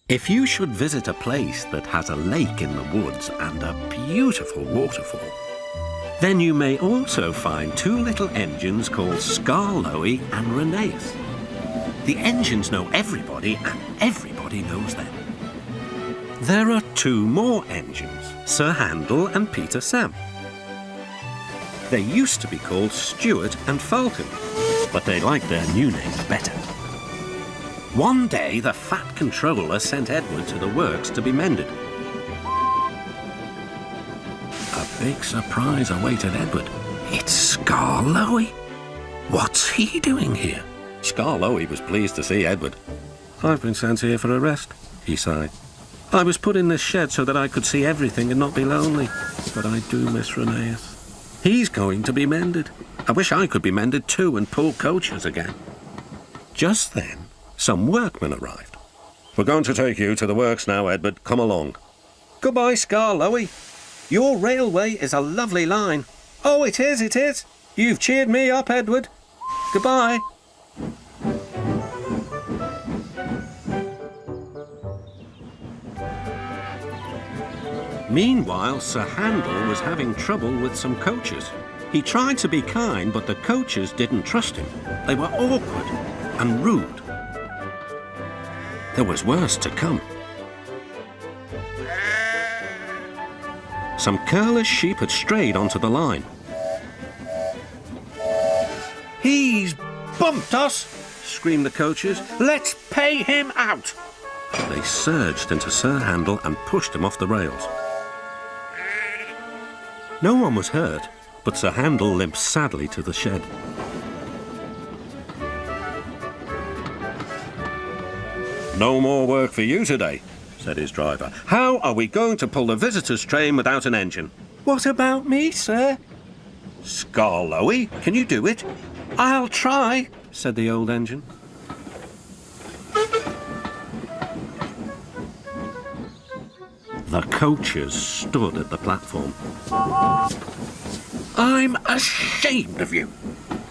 If you should visit a place that has a lake in the woods and a beautiful waterfall, then you may also find two little engines called Skarloey and Rheneas. The engines know everybody and everybody knows them. There are two more engines, Sir Handel and Peter Sam. They used to be called Stuart and Falcon, but they liked their new names better. One day, the Fat Controller sent Edward to the works to be mended. A big surprise awaited Edward. It's Skarloey. What's he doing here? Skarloey was pleased to see Edward. I've been sent here for a rest, he sighed. I was put in this shed so that I could see everything and not be lonely. But I do miss Rheneas. He's going to be mended. I wish I could be mended too and pull coaches again. Just then, some workmen arrived. We're going to take you to the works now, Edward. Come along. Goodbye, Skarloey. Your railway is a lovely line. Oh, it is, it is. You've cheered me up, Edward. Goodbye. Meanwhile, Sir Handel was having trouble with some coaches. He tried to be kind, but the coaches didn't trust him. They were awkward and rude. There was worse to come. Some careless sheep had strayed onto the line. He's bumped us, screamed the coaches. Let's pay him out. They surged into Sir Handel and pushed him off the rails. No one was hurt, but Sir Handel limped sadly to the shed. No more work for you today, said his driver. How are we going to pull the visitors' train without an engine? What about me, sir? Skarloey, can you do it? I'll try, said the old engine. The coaches stood at the platform. I'm ashamed of you,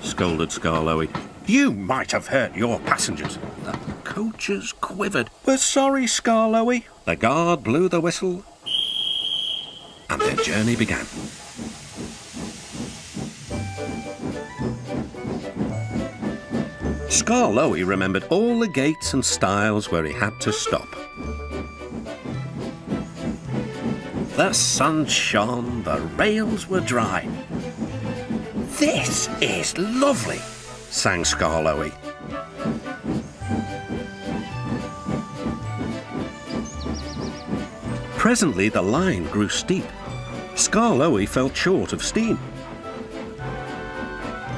scolded Skarloey. You might have hurt your passengers. The coaches quivered. We're sorry, Skarloey. The guard blew the whistle, and their journey began. Skarloey remembered all the gates and stiles where he had to stop. The sun shone, the rails were dry. This is lovely, sang Skarloey. Presently the line grew steep. Skarloey felt short of steam.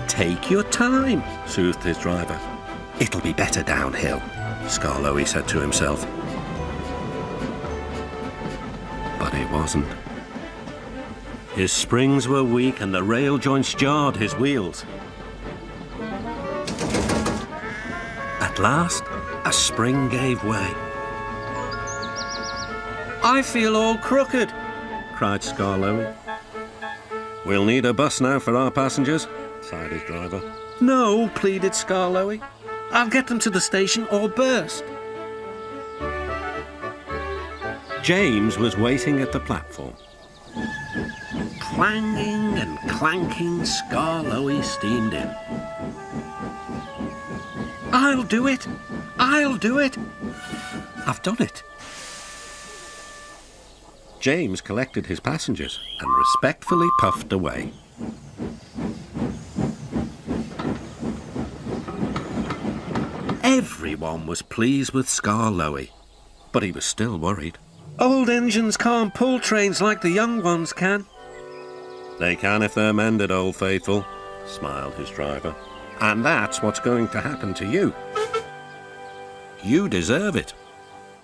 Take your time, soothed his driver. It'll be better downhill, Skarloey said to himself. But it wasn't. His springs were weak and the rail joints jarred his wheels. At last, a spring gave way. I feel all crooked, cried Skarloey. We'll need a bus now for our passengers, sighed his driver. No, pleaded Skarloey. I'll get them to the station or burst. James was waiting at the platform. Clanging and clanking, Skarloey steamed in. I'll do it! I'll do it! I've done it. James collected his passengers and respectfully puffed away. Everyone was pleased with Skarloey, but he was still worried. Old engines can't pull trains like the young ones can. They can if they're mended, Old Faithful, smiled his driver. And that's what's going to happen to you. You deserve it.